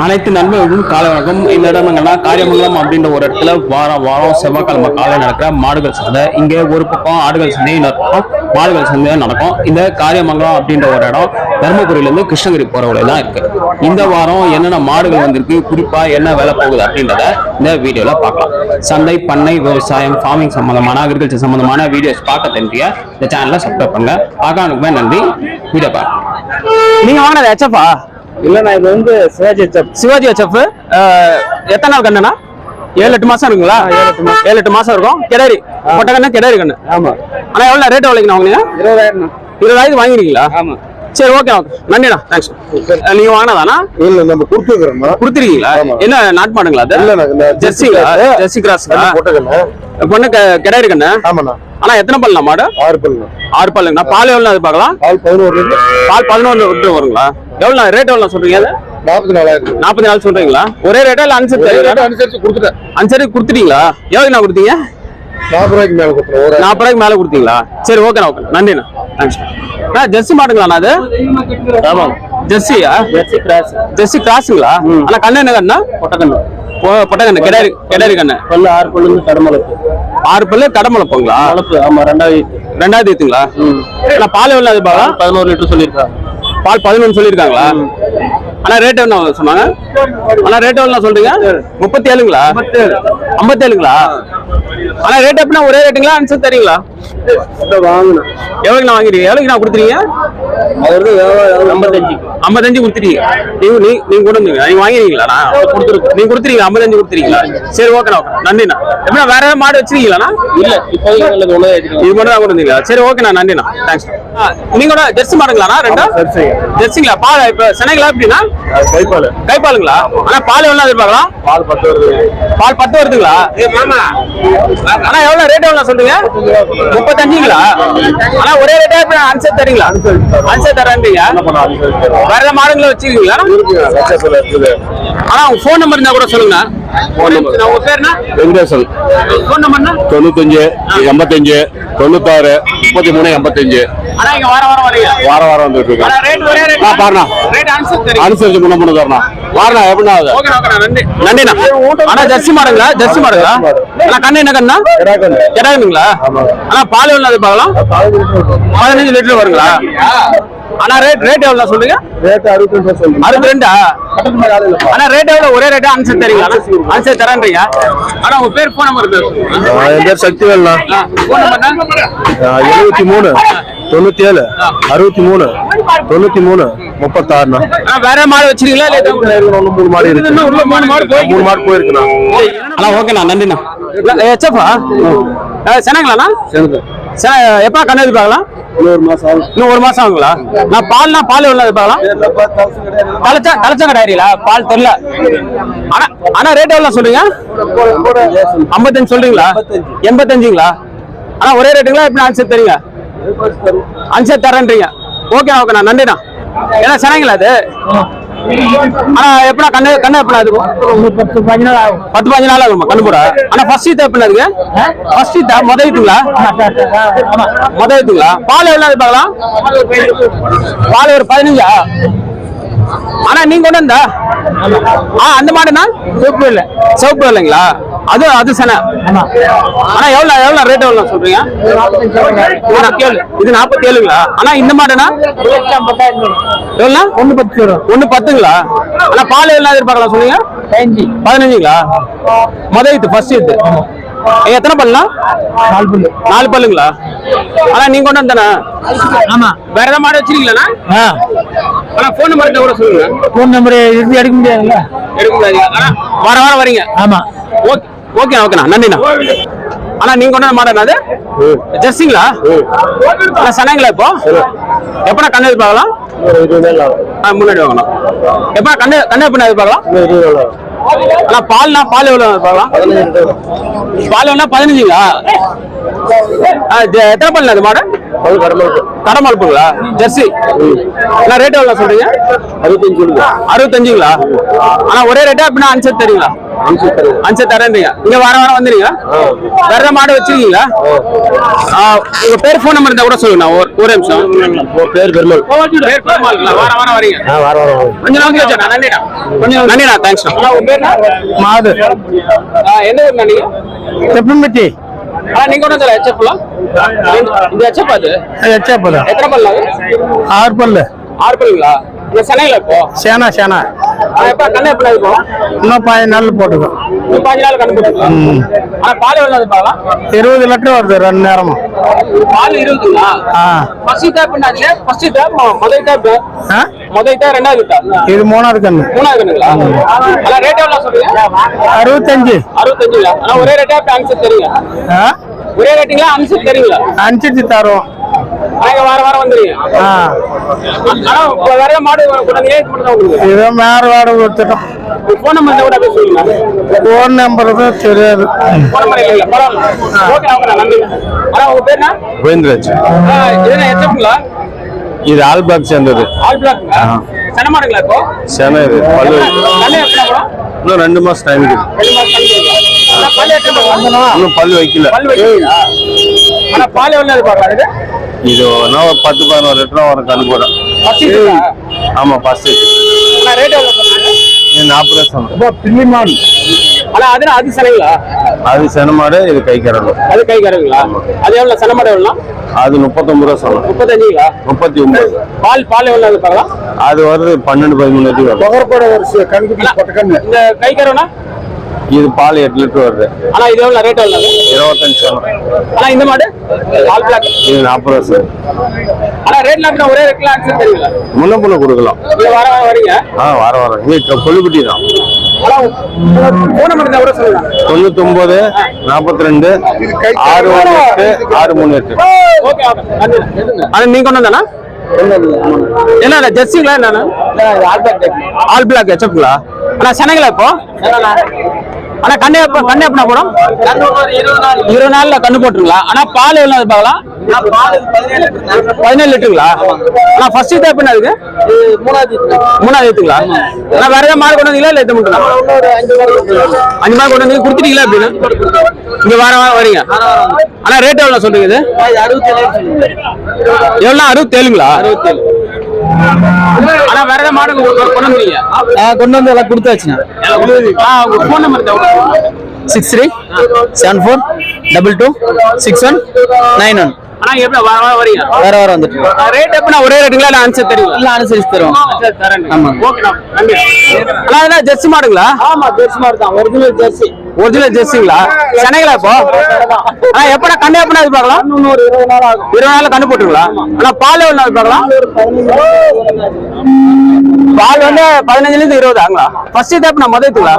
அனைத்து நண்பர்களுக்கும் காலை வணக்கம். இந்த இடம் எங்கன்னா காரியமங்கலம் அப்படின்ற ஒரு இடத்துல வாரம் செவ்வாய்க்கிழமை காலை நடக்கிற மாடுகள் சந்தை. இங்கே ஒரு பக்கம் ஆடுகள் சந்தை, இன்னொரு பக்கம் மாடுகள் சந்தை நடக்கும். இந்த காரியமங்கலம் அப்படின்ற ஒரு இடம் தருமபுரியிலிருந்து கிருஷ்ணகிரி போற வழியில தான் இருக்கு. இந்த வாரம் என்னென்ன மாடுகள் வந்திருக்கு, குறிப்பா என்ன வேலை போகுது அப்படின்றத இந்த வீடியோல பார்க்கலாம். சந்தை, பண்ணை, விவசாயம், ஃபார்மிங் சம்பந்தமான, அக்ரிகல்ச்சர் சம்பந்தமான வீடியோஸ் பார்க்க தெரிஞ்சிய இந்த சேனலை சப்ஸ்கிரைப் பண்ணுங்க. பார்க்க நன்றி. வீடியோ பாருங்க. நீங்க வாங்கினது ஹெச்எஃப்பா? இல்லண்ணா, இது வந்து சிவாஜி ஹெச்எஃப். எத்தனை நாள் கண்ணுண்ணா? 7-8 மாசம் இருக்குங்களா? 7-8 மாசம் இருக்கும். கிடாரி பொட்டை கண்ணு, கிடாரி கண்ணு. ஆமா. ஆனா எவ்வளவு ரேட் வாங்கினா? 20,000 வாங்கிருக்கீங்களா? ஆமா. சரி, ஓகே நன்றிண்ணா, தேங்க்ஸ். நீங்க வாங்கினதானா? இல்ல, நம்ம கொடுத்துருக்கீங்களா? என்ன நாட்டு மாடுங்களா அது? ஜெர்சிங்களா? ஜெர்சி கிராஸ்ங்களா? பொண்ணு கிடாரி கண்ணு. ஆமாண்ணா. ஆனா எத்தனை பல்லா மாடு? 6 பல்லு. 6 பல்லுங்கண்ணா. பால் எவ்வளவு அது பார்க்கலாம்? பால் 11. பால் 11 லிட்டர் வருங்களா? எவ்வளவு ரேட் எவ்வளவு சொல்றீங்க? 44,000. 44 சொல்றீங்களா? ஒரே ரேட்டா இல்ல அனுசரிச்சு கொடுத்துட்டேன். அனுசரிச்சு கொடுத்துட்டீங்களா? எவ்வளவு நான் கொடுத்தீங்க? 40 ரூபாய்க்கு மேல கொடுத்துறேன். 40 ரூபாய்க்கு மேல கொடுத்தீங்களா? சரி, ஓகே நன்றிண்ணா, தேங்க்ஸ். ஜெர்சி மாடுங்களா அது? ஆமா. ஜெர்சியா? ஜெர்சி கிராஸுங்களா? ஆனா கண்ணு என்ன கண்ணா? பொட்டை கண்ணு, கிடாரி கண்ணு. பல்லு 6 பல்லு கடமளப்பு. 6 பல்லு கடமளப்புங்களா? ஆமா. 2வது ஈத்துங்களா? பால் எவ்வளவு அது? 11 லிட்டர் சொல்லியிருக்காங்க. பால் 11 சொல்லியிருக்காங்களா? ஆனா ரேட் என்ன சொன்னாங்க? ஆனா ரேட் எவ்வளவு சொல்றீங்க? 37ங்களா? 57ங்களா? ஆனா ரேட் எப்படின்னா ஒரே ரேட்டுங்களா? அனுசரிச்சு தரீங்களா? வாங்கணும். எவ்வளவு நான் வாங்கிருக்கீங்க? எவ்வளவு நான் கொடுத்துறீங்க? 55 கொடுத்துட்டீங்க. நீங்க கொண்டு வந்தீங்க, நீங்க வாங்கிருக்கீங்களா? நீங்க கொடுத்துறீங்க, 55 கொடுத்துறீங்களா? சரி, ஓகே நன்றிண்ணா. எப்படின்னா வேற ஏதாவது மாடு வச்சிருக்கீங்களா? இல்ல, இப்போ இது மட்டும் தான் கொண்டு வந்தீங்களா? சரி, ஓகே நன்றிண்ணா, தேங்க்ஸ். நீங்க ஜெர்சி மாடுங்களா? ரெண்டா ஜெர்சிங்களா? பால் இப்ப சென்னைங்களா? எப்படின்னா கைப்பாலுங்களா? ஆனா பால் எவ்வளவு எதிர்பார்க்கலாம்? பால் 10 வருது. பால் 10 வருதுங்களா? ஆனா எவ்வளவு ரேட் எவ்வளவு சொல்றீங்க? 35ங்களா? ஆனா ஒரே ரேட்டா அனுசரிச்சு தரீங்களா? அனுசரிச்சு தரேன்றீங்க. வேற ஏதாவது மாடுகளை வச்சிருக்கீங்களா? ஆனா உங்க போன் நம்பர் இருந்தா கூட சொல்லுங்க. உங்க பேர் என்ன? வெங்கடேசன். போன் நம்பர்னா 95 85 96 33 85. ஆனா இங்க வாரம் வரீங்க? வாரம் வந்துட்டு இருக்கு. ஆனா ரேட் ஒரே ரேட் பாருண்ணா. ரேட் அனுசரிச்சு அனுசரிச்சு முன்ன தரண்ணா. வாரணா எப்படின்னா? ஓகே நன்றிண்ணா. ஆனா ஜெர்சி மாடுங்களா? ஆனா கண்ணு என்ன கண்ணா? கிடாதுங்களா? ஆனா பால் எவ்வளவு அது பார்க்கலாம்? 15 லிட்டர் வருங்களா? ஆனா ரேட் எவ்வளவு சொல்றீங்க? ரேட் 62. ஆனா ரேட் எவ்வளவு ஒரே ரேட்டா அனுசரிச்சு தரீங்களா? அனுசரிச்சு தரேன்றீங்க. ஆனா உங்க பேர், போன் நம்பர்? என் பேர் சக்திவேல்ண்ணா. Phone number 73 97 63 93 36ண்ணா. வேற மாடு வச்சிருக்கீங்களா? இல்ல 3 மாடு இருக்கு. 3 மாடு போயிருக்குண்ணா. ஆனா ஓகேண்ணா, நன்றிண்ணா. ஹெச்எஃப்பா? செனங்களாண்ணா? எப்ப கண்ணு எதிர்பார்க்கலாம்? இன்னும் 1 மாசம் ஆகுங்களா? நான் பால் எவ்வளவு எதிர்பார்க்கலாம்? தலைச்சா கிடையாதுங்களா? பால் தெரியல. ஆனா ரேட் எவ்வளவு சொல்றீங்க? 55 சொல்றீங்களா? 85ங்களா? ஆனா ஒரே ரேட்டுங்களா? எப்படி அனுசரிச்சு தரீங்க? அனுசரிச்சு தரேன்றீங்க. ஓகேண்ணா, நன்றிண்ணா. ஏன்னா செனங்களா அது? ஆனா எப்படா கண்ணு எப்படா இருக்கும்? 10-15 நாள் ஆகுமா கண்ணு போட? ஆனா ஃபர்ஸ்ட் ஈத் எப்படின்னா இருக்கு? ஃபர்ஸ்ட் ஈத்தா? முதலீட்டுங்களா? பால் எவ்வளவு பார்க்கலாம்? பால் ஒரு 15. ஆனா நீங்க கொண்டு வந்தா அந்த மாடுனா சிவப்பு இல்லைங்களா? அது சென. ஆனா எவ்வளவு ரேட் எவ்வளவு சொல்றீங்க? இது 47ங்களா? ஆனா இந்த மாடுனா எவ்வளவு? 110ங்களா? ஆனா பால் எவ்வளவு எதிர்பார்க்கலாம் சொன்னீங்க? 15ங்களா? முதல் ஃபர்ஸ்ட் ஈத்து. எத்தனை பல்லாம்? 4 பல்லுங்களா? ஆனா நீங்க கொண்டு வந்தானே? ஆமா. வேற ஏதாவது மாடு வச்சிருக்கீங்களா? ஆனா போன் நம்பர் கூட சொல்லுங்க. போன் நம்பர் எடுக்க முடியாதுல்ல? எடுக்க முடியாது. ஆனா வாரம் வரீங்க? ஆமா. ஓகேண்ணா, நன்றிண்ணா. ஆனா நீங்க கொண்டு வந்த மாடு அது ஜெர்சிங்களா? ஆனா சனங்களா? இப்போ எப்படா கண்ணு எதிர்பார்க்கலாம்? முன்னாடி வாங்கணும். எப்ப கண்ணு எப்ப எதிர்பார்க்கலாம்? ஆனா பால் எவ்வளவு பார்க்கலாம்? பால் எவ்வளவு? 15ங்களா? எத்தனை பல்லு அது மாடு? கடமளப்புங்களா? ஜெர்சி. ரேட் எவ்வளவு சொல்றீங்க? 65ங்களா? ஆனா ஒரே ரேட்டா அப்படின்னா அனுசரிச்சு தரீங்களா? அஞ்சு தரேன்றீங்க. இங்க வாரம் வந்துறீங்க. வேற மாடு வச்சிருக்கீங்களா? உங்க பேர் ஃபோன் நம்பர் இருந்தா கூட சொல்லுங்க. ஒரு நிமிஷம். பேர் பெருமாள். பேர் பெருமாள். வாரம் வரீங்க. கொஞ்சம் நாள் கழிச்சு நன்றிடா. கொஞ்சம் நன்றிடா. தேங்க்ஸ். உங்க பேர் மாது. எந்த ஊர் நீங்க? தெப்பம்பட்டி. நீங்க ஒன்றும் சொல்ல ஹெச்எஃப்லாம் இந்த ஹெச்எஃப் அது ஹெச்எஃப் தான். எத்தனை பல்லு? 6 பல்லு. 6 பல்லுங்களா? இந்த சென்னையில இப்போ சேனா எப்ப கண்ணு எப்படி இருக்கும்? இன்னும் 15 நாள் போட்டுக்கும். 15 நாள் கண்ணு போட்டுக்கலாம். ஆனா பால் எவ்வளவு பாக்கலாம்? 20 லிட்டர் வருது 2 நேரமா. பால் 20ங்களா? ஃபர்ஸ்ட் டேப் பண்ணாச்சு. ஃபர்ஸ்ட் டேப் முதல் டேப் முதல் டேப் ரெண்டாவது டேப் இது 3வது கண்ணு. 3வது கண்ணுங்களா? ஆனா ரேட் எவ்வளவு சொல்றீங்க? 65. 65ங்களா? ஆனா ஒரே ரேட்டா ஆன்சர் தெரியுங்க. ஒரே ரேட்டிங்களா ஆன்சர் தெரியுங்களா? அனுசரிச்சு தரோம். நாங்க வாரம் வந்துருங்க. ஆனா வேற மாடு கொண்டாந்து உங்களுக்கு இதோ மேற வாடகை கொடுத்துட்டோம். போன் நம்பர் கூட அப்படியே சொல்லுங்க. போன் நம்பர் தான் தெரியாது. போன் நம்பர் இல்ல பரவாயில்ல. ஓகே ஓகே நன்றி. ஆனா உங்க பேர் என்ன? கோவிந்தராஜ். இது எச்சப்புங்களா? இது ஆல் பிளாக் சேர்ந்தது. All black. சனமாடுங்களா இப்போ? சன இது பல்லு. கண்ணு எப்படா போறோம்? இன்னும் 2 மாசம் டைம் இருக்கு. 2 மாசம் டைம். ஆனா பல்லு எத்தனை வந்தனா? இன்னும் பல்லு வைக்கல. பல்லு வைக்கல. ஆனா பால் எவ்வளவு எதிர்பார்க்கறாங்க இது? இது நான் 10-11 லிட்டர் வர கணக்கு போறேன். ஆமா ஃபர்ஸ்ட். ஆனா ரேட் எவ்வளவு சொல்றீங்க? இது 40 சொன்னேன். பில்லிமான். ஆனா அது சனைங்களா? அது சனமாடு, இது கைக்கரணும். அது கைக்கரங்களா? அது எவ்வளவு சனமாடு எவ்வளவு? அது 39 சொன்னேன். 35ங்களா? 39. பால் எவ்வளவு எதிர்பார்க்கலாம்? அது வருது 12-13 லிட்டர் வரும். பகர்போட ஒரு கண்ணுக்கு போட்ட கண்ணு. இந்த கைக்கரனா? இது பால் 8 லிட்டர் வருது. ஆனா இது எவ்வளவு ரேட் எவ்வளவு? 25 சொன்னேன். ஆனா இந்த மாடு ஆல் பிளாக் இது 40 சொன்னேன். ஆனா ரேட்ல அப்படி ஒரே ரேட்ல ஆன்சர் தெரியல. முன்ன கொடுக்கலாம். நீங்க வாரம் வரீங்க? வாரம் இங்க கொல்லுக்குட்டி தான். ஆனா போன் நம்பர் கூட சொல்லுங்க. 99 42 618 638. Okay okay. ஆனா நீங்க கொண்டு வந்தானா? என்ன ஜெர்சிங்களா? என்ன ஆல் பிளாக் ஹெச்எஃப்ங்களா? ஆனா சென்னைங்களா இப்போ? ஆனா கண்ணு எப்பனா போடும்? 20 நாள்ல கண்ணு போட்டுருங்களா? ஆனா பால் எவ்வளவு பார்க்கலாம்? 17 லிட்டருங்களா? ஆனா ஃபர்ஸ்ட் டேப் என்ன இருக்கு? 3வது ஏத்துங்களா? ஆனா வேற ஏதாவது மாடு கொண்டு வந்தீங்களா இல்ல இது மட்டும்? 5 மாடு கொண்டு வந்து கொடுத்துட்டீங்களா? அப்படின்னு இங்க வாரம் வரீங்க. ஆனா ரேட் எவ்வளவு சொல்றீங்க இது? எவ்வளவு? 67ங்களா? 67. ஆனா வேற ஏதாவது மாடு கொண்டு வந்தீங்க? கொண்டு வந்து எல்லாம் கொடுத்தாச்சுண்ணா. உங்க போன் நம்பர் 63 74 22 61 91. ஆனா எப்படி வாரம் வரீங்க? வேற வந்துட்டு ரேட் எப்பனா ஒரே ரேட்டுங்களா இல்ல ஆன்சர் தெரியும்? இல்ல அனுசரிச்சு தருவோம். ஆமா ஓகே நன்றி. ஆனா அதெல்லாம் ஜெர்சி மாடுங்களா? ஆமா ஜெர்சி மாடு தான். Original Jersey. ஒரிஜினல் ஜெர்சிங்களா? சென்னைங்களா இப்போ? ஆனா எப்படா கண்ணு எப்பனா இது பார்க்கலாம்? இன்னும் ஒரு 20 நாள் ஆகும். 20 நாள்ல கண்ணு போட்டுருங்களா? ஆனா பால் எவ்வளவு நாள் பார்க்கலாம்? பால் வந்து 15ல இருந்து 20 ஆங்களா? ஃபர்ஸ்ட் டேப் நான் மொதல்ங்களா?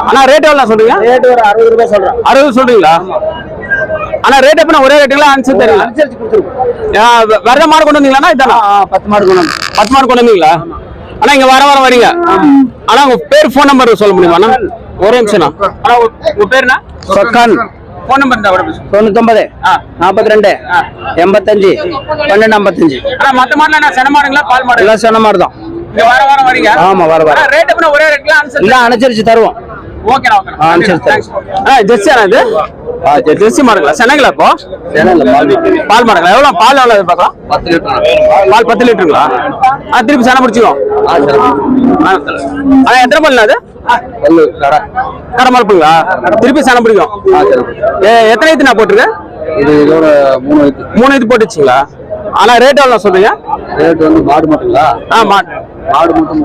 ஆனா ரேட் எவ்வளவு சொல்றீங்க? ரேட் ஒரு 60 ரூபாய் சொல்றேன். 60 சொல்றீங்களா? ஆனா ரேட் எப்பனா ஒரே ரேட்டுங்களா ஆன்சர் தெரியல. அனுசரிச்சு கொடுத்துருவோம். வேற மாடு கொண்டு வந்தீங்களா? இதானா 10 மாடு கொண்டு 10 மாடு கொண்டு வந்தீங்களா? ஆனா இங்க வாரம் வரீங்க. ஆனா உங்க பேர் ஃபோன் நம்பர் சொல்ல முடியுமா? ஒரே நிமிஷம். ஆனா உங்க பேர் என்ன? சொக்கான். ஃபோன் நம்பர் இருந்தா கூட 99 42 85 1255. ஆனா மத்த மாடுல என்ன சென மாடுங்களா பால் மாடு? எல்லாம் சொன்ன மாதிரி தான். இங்க வாரம் வரீங்க. ஆமா வாரம். ரேட் எப்பனா ஒரே ரேட்ல ஆன்சர் இல்ல அனுசரிச்சு தருவோம். Okay okay. அனுசரிச்சு. ஜெர்சி ஆனா இது? ஜெர்சி மாடுங்களா? சென்னைங்களா இப்போ? பால் மாடுங்களா? எவ்வளவு பால் எவ்வளவு பார்க்கலாம்? 10 லிட்டர். பால் 10 லிட்டருங்களா? திருப்பி சென முடிச்சிடும். ஆனா எத்தனை பல்லு அது? கடை மறுப்புங்களா? திருப்பி சென பிடிக்கும். எத்தனை ஐத்து நான் போட்டிருக்கேன்? இது இதோட 3 ஐத்து போட்டுச்சுங்களா? ஆனா ரேட் எவ்வளவு சொல்றீங்க? ரேட் வந்து மாடு மட்டுங்களா? மாடு மட்டும்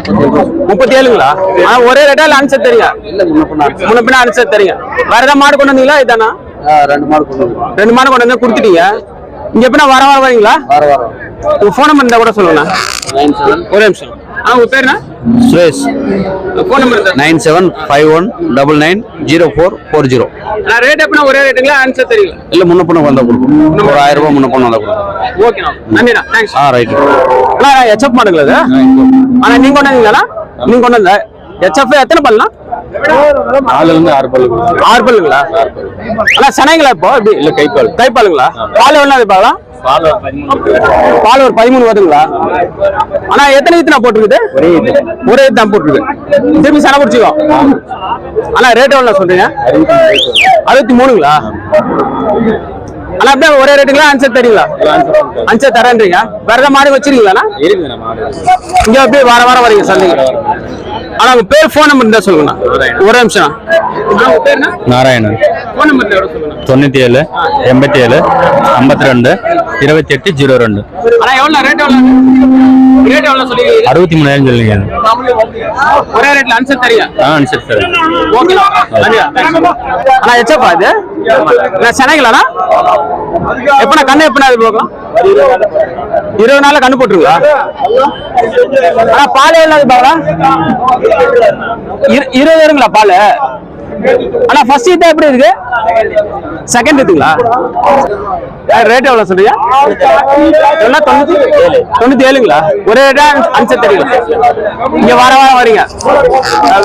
37ங்களா? ஆனா ஒரே ரேட்டா இல்ல ஆன்சர் தெரியும்? இல்ல முன்ன பின்ன ஆன்சர் தெரியும். வேற ஏதாவது மாடு கொண்டு வந்தீங்களா? இதானா? 2 மாடு கொண்டு வந்து 2 மாடு கொண்டு வந்து கொடுத்துட்டீங்க. இங்க எப்பனா வாரம் வரீங்களா? வாரம். உங்க ஃபோன் நம்பர் இருந்தா கூட சொல்லுங்க. 97 ஒரே நிமிஷம். உங்க பேர் என்ன? சுரேஷ். Phone number 9751990440. நான் ரேட் எப்பனா ஒரே ரேட்டுங்களா ஆன்சர் தெரியல? இல்ல முன்ன பண்ண வந்தா கொடுப்போம். ஒரு 1000 ரூபாய் முன்ன பண்ண வந்தா கொடுப்போம். ஓகேண்ணா நன்றிண்ணா. தேங்க்ஸ். ரைட். அண்ணா ஹெச்எஃப் மாடுங்களா இது? ஆனா நீங்க கொண்டு வந்தீங்களா? நீங்க கொண்டு வந்த ஹெச்எஃப் எத்தனை பல்லாம்? 4 ல இருந்து 6 பல்லு 6 பல்லுங்களா? ஆனா சென்னைங்களா இப்போ எப்படி? இல்ல கைப்பால் கைப்பாலுங்களா? பால் எவ்வளோ பார்க்கலாம்? பால் ஒரு 13 பால் ஒரு 13 வருதுங்களா? ஆனா எத்தனை ஈத்து நான் போட்டுருக்குது? ஒரே ஈத்து தான் போட்டுருக்கு. திரும்பி சனை பிடிச்சிக்கோ. ஆனா ரேட் எவ்வளோ சொல்றீங்க? 63ங்களா? ஆனா அப்படியே ஒரே ரேட்டுங்களா? அன்சர் தரீங்களா? அன்சர் தரேன்றீங்க. வேற ஏதாவது மாடு வச்சிருக்கீங்களா? இருக்குண்ணா மாடு. இங்க அப்படியே வாரம் வரீங்க சந்தைக்கு. ஆனா உங்க பேர் ஃபோன் நம்பர் இருந்தா சொல்லுங்க. ஒரு நிமிஷம். உங்க பேர் என்ன? நாராயணன். ஃபோன் நம்பர் எவ்வளவு சொல்லுங்க. 97 87 52 28 02. ஆனா எவ்வளவு ரேட் எவ்வளவு சொல்லுவீங்க? 63,000 சொல்லுங்க. ஒரே ரேட்ல அன்சர் தரீங்க. சரி சார். ஓகே. ஆனா எச்சப்பா இது? நான் சென்னைங்களாண்ணா? எப்பண்ணா கண்ணு எப்பண்ணா அது போகலாம்? 20 நாள்ல கண்ணு போட்டுருங்களா? ஆனா பால் எவ்வளவு பாக்கலாம்? 20 வருங்களா பால்? ஆனா ஃபர்ஸ்ட் ஈத்தா எப்படி இருக்கு? செகண்ட் ஈத்துங்களா? ரேட் எவ்வளவு சொல்றீங்க? 97ங்களா? ஒரே ரேட்டா அன்சர் தெரியல. இங்க வாரம் வரீங்க.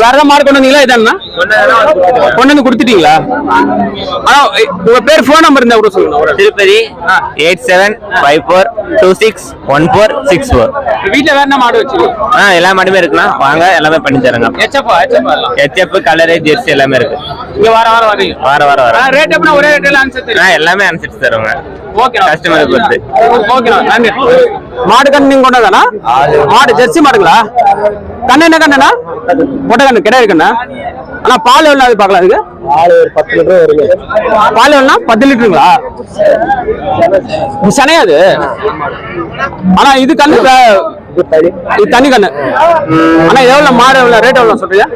வேற ஏதாவது மாடு கொண்டு வந்தீங்களா? இதானா கொண்டு வந்து கொடுத்துட்டீங்களா? ஆனா உங்க பேர் ஃபோன் நம்பர் இருந்தா கூட சொல்லுங்க. திருப்பதி 8754261464. வீட்டுல வேற என்ன மாடு வச்சிருக்கீங்க? எல்லா மாடுமே இருக்குண்ணா. வாங்க எல்லாமே பண்ணி தரேங்க. HF கலரு ஜெர்சி எல்லாமே இருக்கு. இங்க வாரம் வரீங்க. வாரம் ரேட் எப்படின்னா ஒரே ரேட்ல அன்சர் தெரியும். எல்லாமே அனுப்பிச்சு தருவாங்க. ஓகே கஸ்டமர் பொறுத்து. ஓகே நன்றி. மாடு கண்ணு நீங்க கொண்டாதானா? மாடு ஜெர்சி மாடுங்களா? கண்ணு என்ன கண்ணுண்ணா? பொட்டை கண்ணு கிடையாது கண்ணா? ஆனா பால் எவ்வளவு அது பார்க்கலாம்? அதுக்கு பால் ஒரு 10 லிட்டர் வருங்க. பால் எவ்வளோனா? 10 லிட்டருங்களா? இது சனையாது. ஆனா இது கண்ணு இது தனி கண்ணு. ஆனா எவ்வளவு மாடு எவ்வளவு ரேட் எவ்வளவு சொல்றீங்க?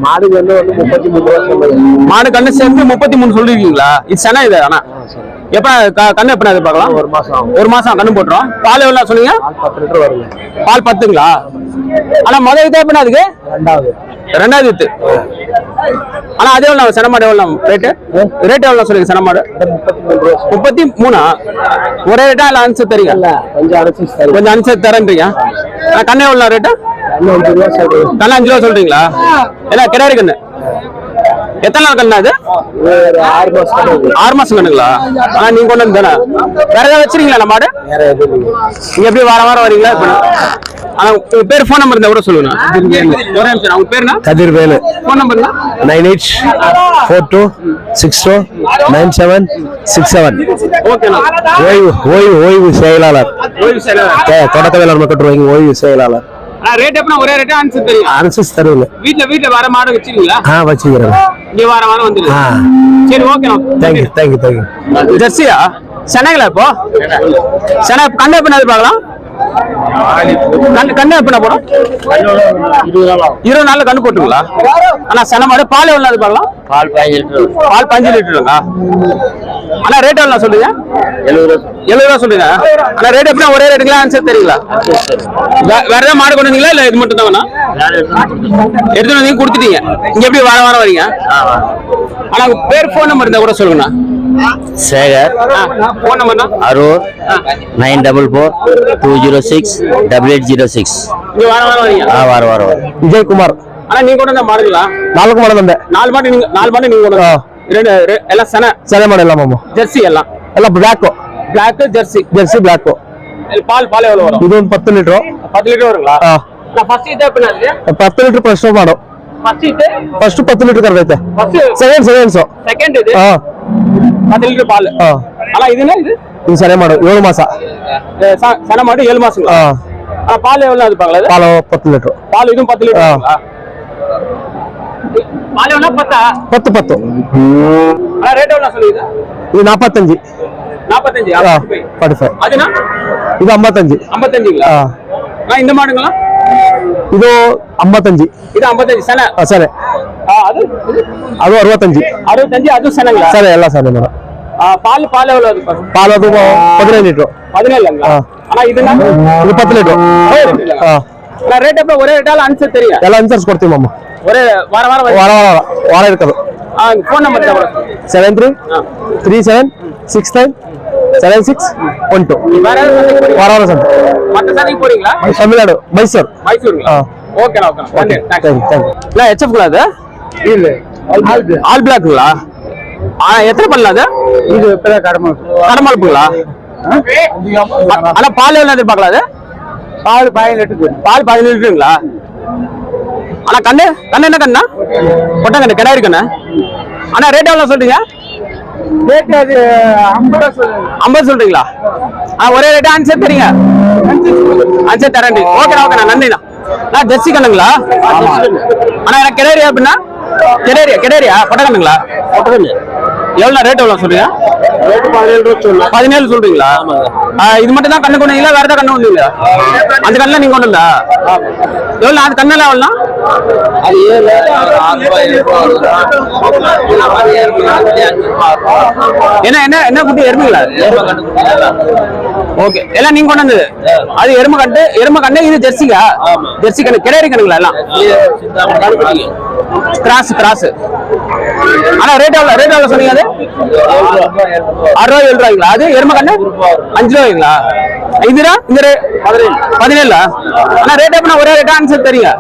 மாடு வந்து 33 ரூபா சொல்லுங்க. மாடு கண்ணு சேர்த்து 33 சொல்லிருக்கீங்களா? இது சனை இது. ஆனா எப்ப கண்ணு எப்ப எதிர்பார்க்கலாம்? ஒரு மாசம் கண்ணு போட்டுரும். பால் எவ்வளவு சொன்னீங்க? 10 லிட்டர் வருங்க. பால் 10ங்களா? ஆனா முதல் இது எப்படின்னா அதுக்கு ரெண்டாவது இது. ஆனா அது எவ்வளவு சன மாடு எவ்வளவு ரேட் எவ்வளவு சொல்லுங்க? சன மாடு 33. ஒரே ரேட்டா இல்ல அனுசரிச்சு தரீங்க? கொஞ்சம் அனுசரிச்சு தரேன்றீங்க. கண்ணு எவ்வளவு ரேட்டு? கண்ணு 5 ரூபா சொல்றீங்களா? என்ன கிடையாது கண்ணு? எத்தனை நாள் கண்ணா அது? 6 மாசம் கண்ணுங்களா? ஆனா நீங்க கொண்டு வந்து தானே வேற ஏதாவது வச்சிருக்கீங்களா மாடு? நீங்க எப்படி வாரம் வரீங்களா? ஆனா உங்க பேர் ஃபோன் நம்பர் இருந்தா கூட சொல்லுங்க. ஒரே நிமிஷம். உங்க பேர் என்ன? கதிர்வேலு. Phone number 9842697767. ஓகேண்ணா. ஓய்வு செயலாளர். தொடக்க வேளாண் மக்கள் ஓய்வு செயலாளர். ரேட் எப்படின்னா ஒரே ரேட்டா அனுசரிச்சு தெரியும்? அனுசரிச்சு தருவீங்க. வீட்டுல வர மாடு வச்சிருக்கீங்களா? வச்சுக்கிறேன். இங்க வாரம் வந்துருங்க. சரி ஓகேண்ணா. தேங்க்யூ. ஜெர்சியா? சென்னைங்களா இப்போ? சென்னை கண்ணு எப்ப எதிர்பார்க்கலாம்? கண்ணு எப்ப போடும்? 20 நாள்ல கண்ணு போட்டுங்களா? ஆனா சென்னை மாடு பால் எவ்வளவு எதிர்பார்க்கலாம்? பால் 15 லிட்டர். பால் 5 லிட்டருங்களா? ஆனா ரேட் எவ்வளவு சொல்றீங்க? 70 ரூபா சொல்றீங்க. ஆனா ரேட் எப்படின்னா ஒரே ரேட்டுங்களா? ஆன்சர் தெரியல. வேற ஏதாவது மாடு கொண்டு வந்தீங்களா? இல்ல இது மட்டும் தானா? எடுத்து வந்து கொடுத்துட்டீங்க. இங்க எப்படி வாரம் வரீங்க? ஆனா உங்க பேர் ஃபோன் நம்பர் இருந்தா கூட சொல்லுங்கண்ணா. சேகர். ஃபோன் நம்பர்னா? அரூர் 9442068806. இங்க வாரம் வரீங்க. வாரம். விஜயகுமார். ஆனா நீங்க கொண்டு வந்த மாடுங்களா? 4 மாடு வந்தேன். 4 மாடு நீங்க கொண்டு வந்தீங்க. எல்லாம் சன மாடு எல்லாம் ஜெர்சி எல்லாம் பிளாக் ஜெர்சி பிளாக். பால் எவ்வளவு வரும்? இது 10 லிட்டர். 10 லிட்டர் வருங்களா? ಫಸ್ಟ್ ಇದೆ ಅಪ್ಪ ನನಗೆ 10 ಲೀಟರ್ ಫಸ್ಟ್ ಮಾಡು ಫಸ್ಟ್ ಇದೆ ಫಸ್ಟ್ 10 ಲೀಟರ್ ಕರೆದೈತೆ ಸೆಕೆಂಡ್ ಸೆಕೆಂಡ್ ಇದೆ 10 ಲೀಟರ್ ಪಾಲು ಅಲ್ಲ ಇದನ್ನ ಇದು ಸರಿ ಮಾಡು 7 ಮಾಸ ಸಣ್ಣ ಮಾಡಿ 7 ಮಾಸ பால் எவ்வளவு அது பாக்கல பால் 10 லிட்டர் பால் இதுவும் 10 லிட்டர் பால் எவ்வளவு 10 ரேட் எவ்வளவு சொல்லுங்க இது 45 45 அதுனா இது 55 55ங்களா இந்த மாடுங்களா இது 55 இது 55 சன சரி அது 65 அது சனங்களா சரி எல்லாம் சரி மேடம் பால் எவ்வளவு அது பால் அது 17 லிட்டர் 17ங்களா ஆனா இதுனா ಇದು 10 ಲೀಟರ್ ನಾ ರೇಟ್ ಅಪ್ಪ ಒರೇ ರೇಟ್ ಅಲ್ಲ ಅನ್ಸುತ್ತೆ ತೆರಿಯ ಎಲ್ಲ ಅನ್ಸರ್ಸ್ ಕೊಡ್ತೀವಿ ಮಮ್ಮ ಒರೇ ವಾರ ಇರ್ತದೆ ಫೋನ್ ನಂಬರ್ 7337697612 ವಾರ ಸಂತೆ ಮತ್ತೆ ಸನಿಗೆ போறீங்களா ತಮಿಳುನಾಡು ಮೈಸೂರು ಮೈಸೂರುங்களா ஓகே ஓகே ಥ್ಯಾಂಕ್ ಯು ಇಲ್ಲ ಎಚ್ಎಫ್ ಗಳದ ஆல் பிளாக்குங்களா? எத்தனை பல்லு அது? இது இப்பதான் கடமளப்புங்களா? ஆனா பால் எவ்வளவு எதிர்பார்க்கலாம் அது? பால் 17 லிட்டருக்கு. பால் 17 லிட்டருங்களா? ஆனா கண்ணு என்ன கண்ணா? கொட்டை கண்ணு, கிடாரி கண்ணு. ஆனா ரேட் எவ்வளவு சொல்றீங்க? ரேட் அது 50 சொல்றீங்களா? ஒரே ரேட் ஆன்சர் தரீங்க. ஆன்சர் தரேன். ஓகேண்ணா நன்றிண்ணா. நான் ஜெர்சி கண்ணுங்களா? ஆனா எனக்கு கிடாரியா அப்படின்னா கிடாரியா கொட்டை கண்ணுங்களா? எவ்வளவு ரேட் எவ்வளவு சொல்றீங்க? 17 சொல்றீங்களா? இது மட்டும் தான் கண்ணு கொண்டீங்களா? வேற ஏதாவது கண்ணு கொண்டீங்களா? அந்த கண்ணுல நீங்க கொண்டு வந்தா எவ்வளவு? அந்த கண்ணெல்லாம் எவ்வளோ? என்ன குட்டி எருமைங்களா? ஓகே, எல்லாம் நீங்க கொண்டு வந்தது. அது எருமை கண்ணு. இது ஜெர்சிக்கா? ஜெர்சி கண்ணு, கிடாரி கண்ணுங்களா எல்லாம்? கிராஸ். ஆனா ரேட் எவ்வளவு சொன்னீங்க? அது 6 ரூபாய் 7 ரூபாய்ங்களா? அது எருமை கண்ணு 5 ரூபாய்ங்களா? இதுடா இந்த 17. ஆனா ரேட் எப்படின்னா ஒரே ரேட்டா ஆன்சர் தெரியுங்க.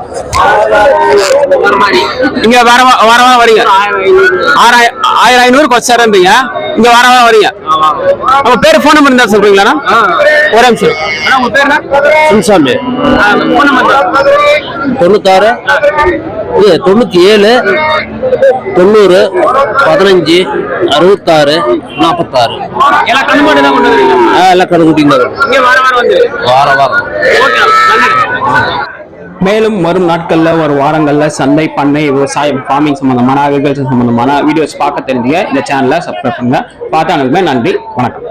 இங்க வார வரீங்க 1500 கொஸ்டர்ன்றீங்க. இங்க வார வரீங்க. உங்க பேரு போன் நம்பர் இருந்தா சொல்றீங்களா? ஒரு நிமிஷம். உங்க பேர் என்ன? சுன்சாமி. Phone number 96 97 90 15 66 46. எல்லாம் கண்ணு மட்டும் தான் கொண்டு வரீங்க? எல்லாம் கணக்குட்டிங்க. இங்க வார வந்து வாரம் மேலும் வரும் நாட்கள்ல ஒரு வாரங்கள்ல சந்தை, பண்ணை, விவசாயம், ஃபார்மிங் சம்பந்தமான அக்ரிகல்ச்சர் சம்பந்தமான வீடியோஸ் பார்க்க தெரிஞ்சுங்க. இந்த சேனலை சப்ஸ்கிரைப் பண்ணுங்க. பார்த்தாங்களுக்குமே நன்றி, வணக்கம்.